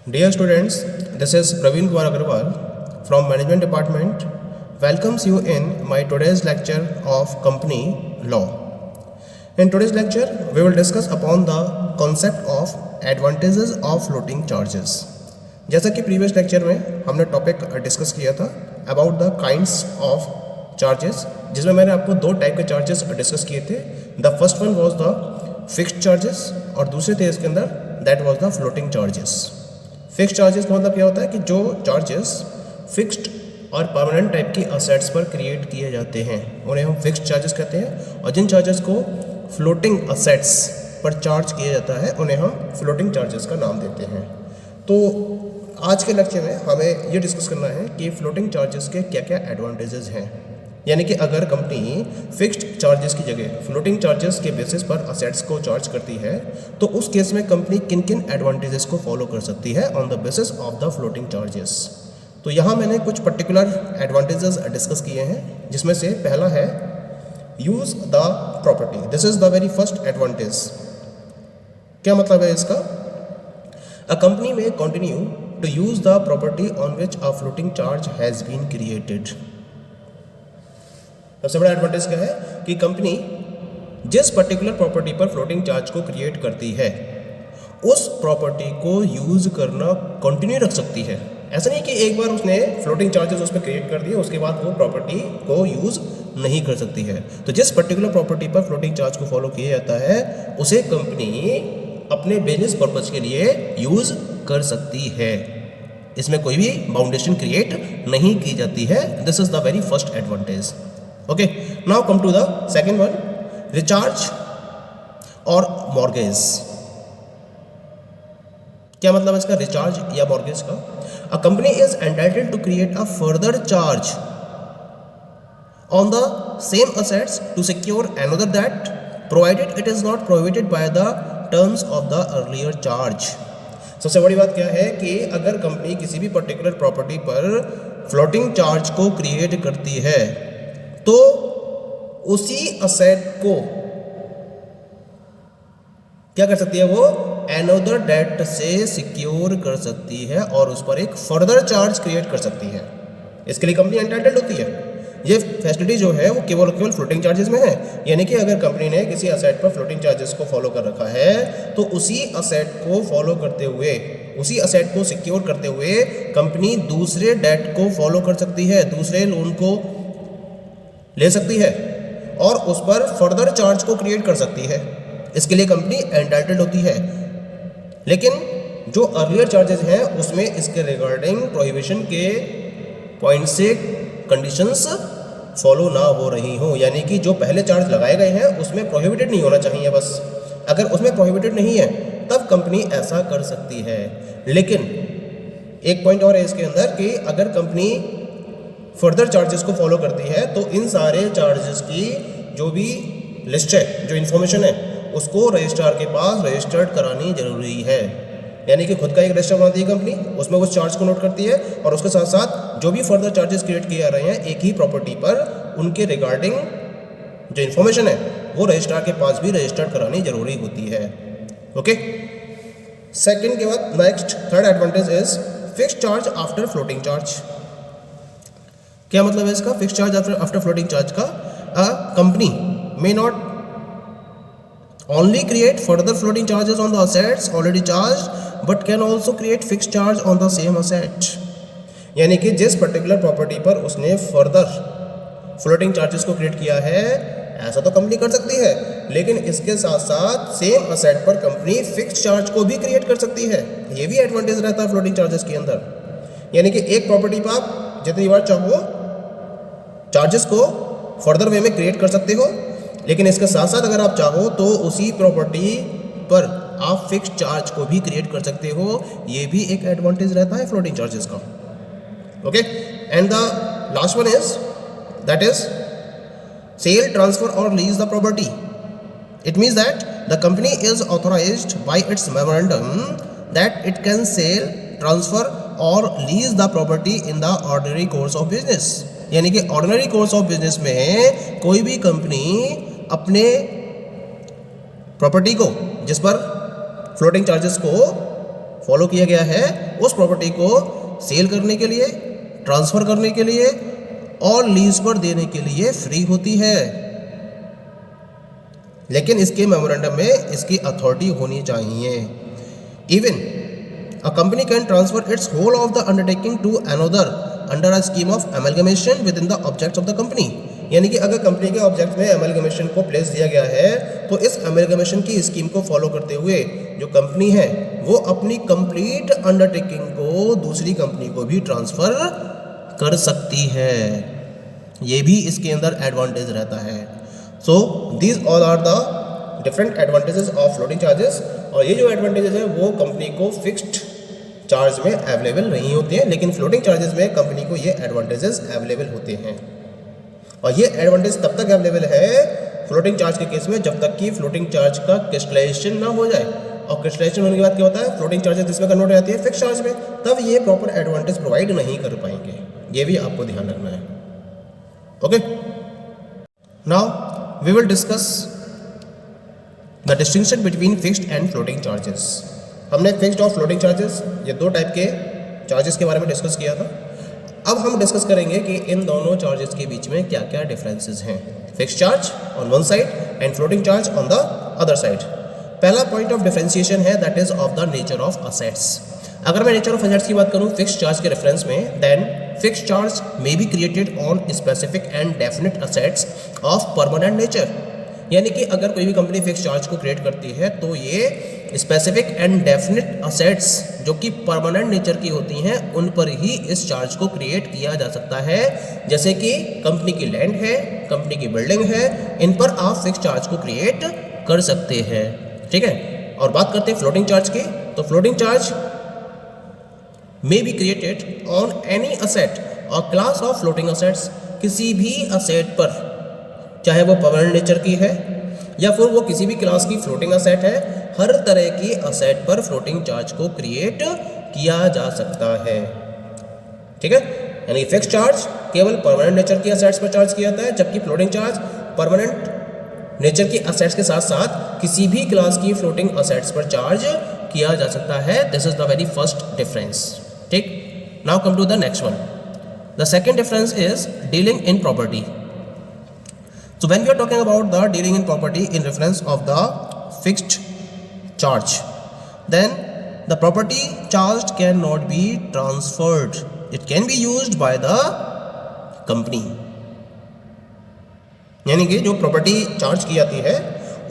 Dear students, this is Praveen Kumar Agarwal from Management Department. Welcomes you in my today's lecture of Company Law. In today's lecture, we will discuss upon the concept of advantages of floating charges. जैसा कि previous lecture में हमने topic discuss किया था about the kinds of charges, जिसमें मैंने आपको दो टाइप के चार्जेस डिस्कस किए थे. The first one was the fixed charges और दूसरे थे इसके अंदर that was the floating charges. Fixed charges का मतलब क्या होता है कि जो चार्जेस फिक्स्ड और परमानेंट टाइप की असेट्स पर क्रिएट किए जाते हैं उन्हें हम फिक्स्ड चार्जेस कहते हैं, और जिन चार्जेस को फ्लोटिंग असेट्स पर चार्ज किया जाता है उन्हें हम फ्लोटिंग चार्जेस का नाम देते हैं. तो आज के लेक्चर में हमें ये डिस्कस करना है कि फ्लोटिंग चार्जेस के क्या क्या एडवांटेजेस हैं. यानी कि अगर कंपनी फिक्स्ड चार्जेस की जगह फ्लोटिंग चार्जेस के बेसिस पर असेट्स को चार्ज करती है तो उस केस में कंपनी किन किन एडवांटेजेस को फॉलो कर सकती है on the basis of the floating charges. तो यहाँ मैंने कुछ पर्टिकुलर एडवांटेजेस डिस्कस किए हैं, जिसमें से पहला है use the property. This is the very first advantage. क्या मतलब है इसका? अ कंपनी में continue to use the property on which a floating charge has been created. सबसे बड़ा एडवांटेज क्या है कि कंपनी जिस पर्टिकुलर प्रॉपर्टी पर फ्लोटिंग चार्ज को क्रिएट करती है उस प्रॉपर्टी को यूज़ करना कंटिन्यू रख सकती है. ऐसा नहीं कि एक बार उसने फ्लोटिंग चार्जेस उस पर क्रिएट कर दिए उसके बाद वो प्रॉपर्टी को यूज़ नहीं कर सकती है. तो जिस पर्टिकुलर प्रॉपर्टी पर फ्लोटिंग चार्ज को फॉलो किया जाता है उसे कंपनी अपने बिजनेस पर्पज के लिए यूज़ कर सकती है. इसमें कोई भी बाउंडेशन क्रिएट नहीं की जाती है. This is the very first advantage. Okay, now come to the second one, recharge और mortgage. क्या मतलब है इसका रिचार्ज या मॉर्गेज का? A company is entitled to create a further charge on the same assets to secure another debt, provided it is not prohibited by the terms of the earlier charge. सबसे बड़ी बात क्या है कि अगर company किसी भी पर्टिकुलर प्रॉपर्टी पर फ्लोटिंग चार्ज को क्रिएट करती है तो उसी असेट को क्या कर सकती है, वो अनदर डेट से सिक्योर कर सकती है और उस पर एक फर्दर चार्ज क्रिएट कर सकती है. इसके लिए कंपनी एंटाइटल्ड होती है. ये फैसिलिटी जो है वो केवल फ्लोटिंग चार्जेस में है. यानी कि अगर कंपनी ने किसी असेट पर फ्लोटिंग चार्जेस को फॉलो कर रखा है तो उसी असेट को फॉलो करते हुए, उसी असेट को सिक्योर करते हुए कंपनी दूसरे डेट को फॉलो कर सकती है, दूसरे लोन को ले सकती है और उस पर फर्दर चार्ज को क्रिएट कर सकती है. इसके लिए कंपनी एंटाइटल्ड होती है. लेकिन जो अर्लियर चार्जेस हैं उसमें इसके रिगार्डिंग प्रोहिबिशन के पॉइंट से कंडीशंस फॉलो ना हो रही हो. यानी कि जो पहले चार्ज लगाए गए हैं उसमें प्रोहिबिटेड नहीं होना चाहिए. बस अगर उसमें प्रोहिबिटेड नहीं है तब कंपनी ऐसा कर सकती है. लेकिन एक पॉइंट और है इसके अंदर कि अगर कंपनी फर्दर चार्जेस को फॉलो करती है तो इन सारे चार्जेस की जो भी लिस्ट है, जो इन्फॉर्मेशन है, उसको रजिस्ट्रार के पास रजिस्टर्ड करानी जरूरी है. यानी कि खुद का एक रजिस्टर बनाती है कंपनी, उसमें उस चार्ज को नोट करती है और उसके साथ साथ जो भी फर्दर चार्जेस क्रिएट किए जा रहे हैं एक ही प्रॉपर्टी पर उनके रिगार्डिंग जो इन्फॉर्मेशन है वो रजिस्ट्रार के पास भी रजिस्टर्ड करानी जरूरी होती है. ओके, सेकेंड के बाद next third advantage is fixed charge after floating charge. क्या मतलब है इसका? Fix charge after floating charge का a company may not only create further floating charges on the assets already charge but can also create fix charge on the same asset. यानी कि जिस particular property पर उसने further floating charges को create किया है ऐसा तो कंपनी कर सकती है, लेकिन इसके साथ साथ सेम असेट पर कंपनी फिक्स चार्ज को भी क्रिएट कर सकती है. ये भी एडवांटेज रहता है फ्लोटिंग चार्जेस के अंदर. यानी कि एक प्रॉपर्टी पर आप जितनी बार चाहो चार्जेस को फर्दर वे में क्रिएट कर सकते हो, लेकिन इसके साथ साथ अगर आप चाहो तो उसी प्रॉपर्टी पर आप फिक्स चार्ज को भी क्रिएट कर सकते हो. ये भी एक एडवांटेज रहता है फ्लोटिंग चार्जेस का. Okay, and the last one is that is sale, transfer और lease the property. It means that the company is authorised by its memorandum that it can sell, transfer और lease the property in the ordinary course of business. यानी कि ordinary course of business में कोई भी company अपने property को जिस पर फ्लोटिंग चार्जेस को फॉलो किया गया है उस प्रॉपर्टी को सेल करने के लिए, ट्रांसफ़र करने के लिए और लीज पर देने के लिए फ्री होती है। लेकिन इसके मेमोरेंडम में इसकी अथॉरिटी होनी चाहिए। Even a company can transfer its whole of the undertaking to another under a scheme of amalgamation within the objects of the company. यानी कि अगर कंपनी के ऑब्जेक्ट में एमलगमेशन को प्लेस दिया गया है तो इस एमलगमेशन की स्कीम को फॉलो करते हुए जो कंपनी है वो अपनी कंप्लीट अंडरटेकिंग को दूसरी कंपनी को भी ट्रांसफ़र कर सकती है। ये भी इसके अंदर एडवांटेज रहता है। So these all are the different advantages of floating charges. और ये जो एडवांटेजेस है वो कंपनी को फिक्स्ड चार्ज में अवेलेबल नहीं होते हैं, लेकिन फ्लोटिंग चार्जेस में कंपनी को ये एडवांटेजेस अवेलेबल होते हैं। और ये एडवांटेज तब तक अवेलेबल है फ्लोटिंग चार्ज के केस में जब तक कि फ्लोटिंग चार्ज का क्रिस्टलाइजेशन ना हो जाए। और क्रिस्टलाइजेशन होने के बाद क्या होता है, फ्लोटिंग चार्जेस जिसमें कन्वर्ट हो जाती है फिक्स चार्ज में, तब ये प्रॉपर एडवांटेज प्रोवाइड नहीं कर पाएंगे। ये भी आपको ध्यान रखना है। Okay, now we will discuss the distinction between fixed and floating charges. हमने फिक्स्ड और फ्लोटिंग चार्जेस ये दो टाइप के चार्जेस के बारे में डिस्कस किया था। अब हम डिस्कस करेंगे कि इन दोनों चार्जेस के बीच में क्या क्या डिफरेंसेस हैं। Fixed charge on one side and floating charge on the other side. पहला पॉइंट ऑफ डिफरेंशिएशन है that is of the nature of assets. अगर मैं नेचर ऑफ असेट्स की बात करूं फिक्स्ड चार्ज के रेफरेंस में, then fixed charge may be created on specific and definite assets of permanent nature. यानी कि अगर कोई भी कंपनी फिक्स्ड चार्ज को क्रिएट करती है तो ये स्पेसिफिक एंड डेफिनेट असेट्स जो कि परमानेंट नेचर की होती हैं उन पर ही इस चार्ज को क्रिएट किया जा सकता है। जैसे कि कंपनी की लैंड है, कंपनी की बिल्डिंग है, इन पर आप फिक्स्ड चार्ज को क्रिएट कर सकते हैं। ठीक है, और बात करते हैं फ्लोटिंग चार्ज की। तो floating charge may be created on any asset और क्लास ऑफ फ्लोटिंग असेट्स। किसी भी असेट पर, चाहे वो परमानेंट नेचर की है या फिर वो किसी भी क्लास की फ्लोटिंग असेट है, हर तरह की असेट पर फ्लोटिंग चार्ज को क्रिएट किया जा सकता है। ठीक है, यानी फिक्स्ड चार्ज केवल परमानेंट नेचर की असेट्स पर चार्ज किया जाता है, जबकि फ्लोटिंग चार्ज परमानेंट नेचर की असेट्स के साथ साथ किसी भी क्लास की फ्लोटिंग असेट्स पर चार्ज किया जा सकता है। This is the very first difference. ठीक, now come to the next one. The second difference is dealing in property. So when we are talking about the dealing in property in reference of the fixed charge, then the property charged cannot be transferred. It can be used by the company. यानी कि जो property charge की जाती है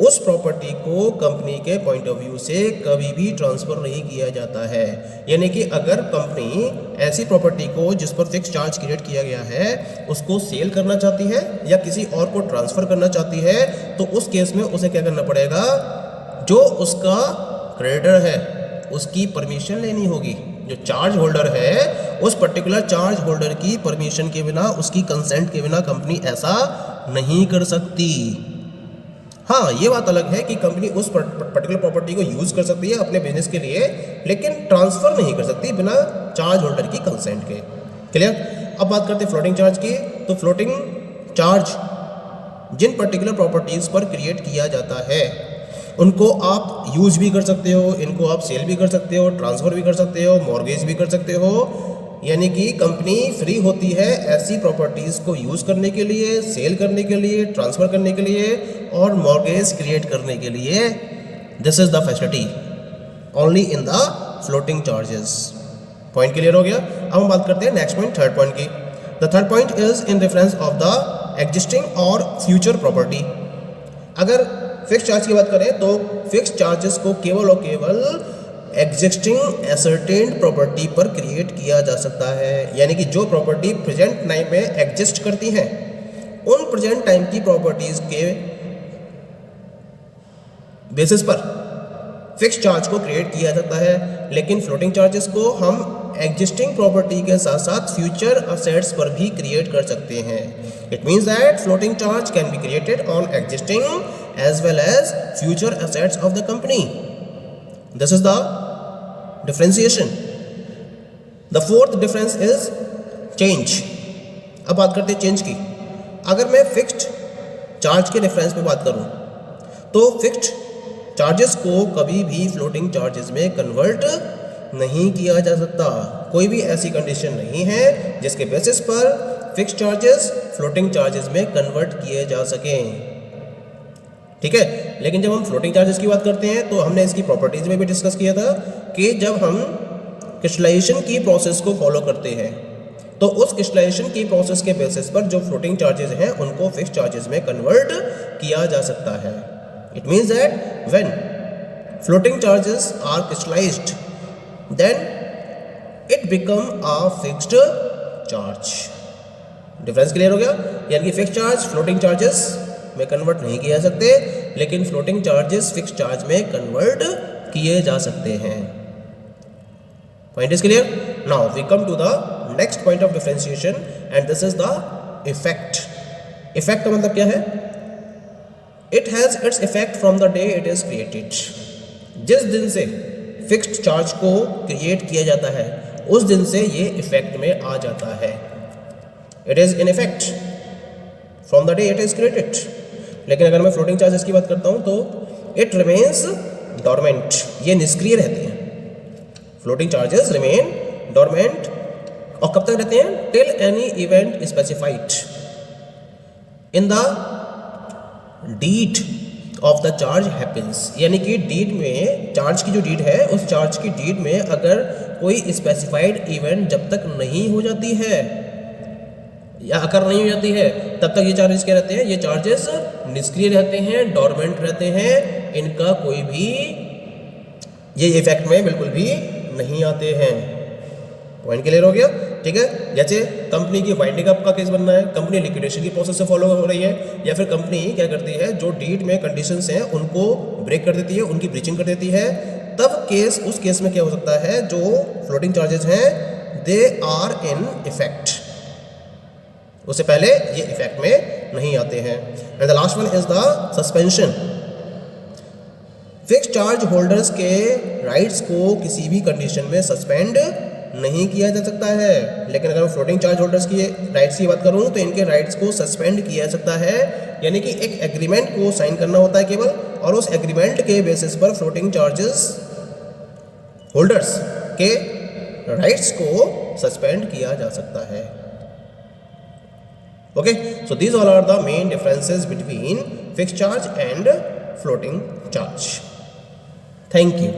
उस property को company के point of view से कभी भी ट्रांसफ़र नहीं किया जाता है। यानी कि अगर कंपनी ऐसी प्रॉपर्टी को जिस पर फिक्स चार्ज क्रिएट किया गया है उसको सेल करना चाहती है या किसी और को ट्रांसफ़र करना चाहती है तो उस केस में उसे क्या करना पड़ेगा, जो उसका क्रेडिटर है उसकी परमिशन लेनी होगी। जो चार्ज होल्डर है उस पर्टिकुलर चार्ज होल्डर की परमिशन के बिना, उसकी कंसेंट के बिना कंपनी ऐसा नहीं कर सकती। हाँ, ये बात अलग है कि कंपनी उस पर्टिकुलर प्रॉपर्टी को यूज़ कर सकती है अपने बिजनेस के लिए, लेकिन ट्रांसफ़र नहीं कर सकती बिना चार्ज होल्डर की कंसेंट के। क्लियर? अब बात करते हैं फ्लोटिंग चार्ज की। तो फ्लोटिंग चार्ज जिन पर्टिकुलर प्रॉपर्टीज़ पर क्रिएट किया जाता है उनको आप यूज़ भी कर सकते हो, इनको आप सेल भी कर सकते हो, ट्रांसफ़र भी कर सकते हो, मॉर्गेज भी कर सकते हो। यानी कि कंपनी फ्री होती है ऐसी प्रॉपर्टीज़ को यूज़ करने के लिए, सेल करने के लिए, ट्रांसफ़र करने के लिए और मॉर्गेज क्रिएट करने के लिए। This is the facility only in the floating charges. Point clear हो गया। अब हम बात करते हैं नेक्स्ट पॉइंट, थर्ड पॉइंट की। The third point is in reference of the existing और फ्यूचर प्रॉपर्टी। अगर फिक्स चार्ज की बात करें तो फिक्स चार्जेस को केवल और केवल एग्जिस्टिंग एसर्टेन्ड प्रॉपर्टी पर क्रिएट किया जा सकता है। यानी कि जो प्रॉपर्टी प्रेजेंट टाइम में एग्जिस्ट करती हैं उन प्रेजेंट टाइम की प्रॉपर्टीज़ के बेसिस पर फिक्स चार्ज को क्रिएट किया जाता है। लेकिन फ्लोटिंग चार्जेस को हम एग्जिस्टिंग प्रॉपर्टी के साथ साथ फ्यूचर असेट्स पर भी क्रिएट कर सकते हैं। It means that floating charge can be created on existing as well as future assets of the company. This is the differentiation. The fourth difference is change. अब बात करते हैं चेंज की। अगर मैं फिक्स्ड चार्ज के रेफरेंस में बात करूं तो फिक्स्ड चार्जेस को कभी भी फ्लोटिंग चार्जेस में कन्वर्ट नहीं किया जा सकता। कोई भी ऐसी कंडीशन नहीं है जिसके बेसिस पर फिक्स्ड चार्जेस फ्लोटिंग चार्जेस में कन्वर्ट किए जा सकें। ठीक है, लेकिन जब हम फ्लोटिंग चार्जेस की बात करते हैं तो हमने इसकी प्रॉपर्टीज में भी डिस्कस किया था कि जब हम क्रिस्टलाइजेशन की प्रोसेस को फॉलो करते हैं तो उस क्रिस्टलाइजेशन की प्रोसेस के बेसिस पर जो फ्लोटिंग चार्जेस हैं उनको फिक्स्ड चार्जेस में कन्वर्ट किया जा सकता है। It means that when floating charges are crystallized then it become a fixed charge। Difference clear हो गया? यानी कि फिक्स्ड चार्ज फ्लोटिंग चार्जेस में कन्वर्ट नहीं किए जा सकते, लेकिन फ्लोटिंग चार्जेस फिक्स्ड चार्ज में कन्वर्ट किए जा सकते हैं। Point is clear? Now we come to the next point of differentiation and this is the effect. Effect का मतलब क्या है? It has its effect from the day it is created. जिस दिन से फिक्स्ड चार्ज को क्रिएट किया जाता है उस दिन से ये इफेक्ट में आ जाता है। It is in effect from the day it is created. लेकिन अगर मैं फ्लोटिंग चार्जेस की बात करता हूं तो इट रिमेन्स डोरमेंट, ये निष्क्रिय रहते हैं। फ्लोटिंग चार्जेस रिमेन डोरमेंट और कब तक रहते हैं? Till any event specified in the deed of the charge happens. यानी कि डीड में, चार्ज की जो डीड है उस चार्ज की डीड में अगर कोई स्पेसिफाइड इवेंट जब तक नहीं हो जाती है या अकर नहीं हो जाती है तब तक ये चार्जेस क्या रहते हैं? ये चार्जेस निष्क्रिय रहते हैं, डोरमेंट रहते हैं, इनका कोई भी ये इफेक्ट में बिल्कुल भी नहीं आते हैं। पॉइंट क्लियर हो गया? ठीक है, जैसे कंपनी की वाइंडिंग अप का केस बनना है, कंपनी लिक्विडेशन की प्रोसेस से फॉलो हो रही है, या फिर कंपनी क्या करती है जो डीड में कंडीशंस हैं उनको ब्रेक कर देती है, उनकी ब्रीचिंग कर देती है, तब केस उस केस में क्या हो सकता है? जो फ्लोटिंग चार्जेस हैं दे आर इन इफेक्ट, उससे पहले ये इफेक्ट में नहीं आते हैं। And the last one is the suspension. Fixed charge holders के राइट्स को किसी भी कंडीशन में सस्पेंड नहीं किया जा सकता है, लेकिन अगर मैं फ्लोटिंग चार्ज होल्डर्स की राइट्स की बात करूं तो इनके राइट्स को सस्पेंड किया जा सकता है। यानी कि एक एग्रीमेंट को साइन करना होता है केवल, और उस एग्रीमेंट के बेसिस पर फ्लोटिंग चार्जेस होल्डर्स के राइट्स को सस्पेंड किया जा सकता है। Okay, so these all are the main differences between fixed charge and floating charge. Thank you.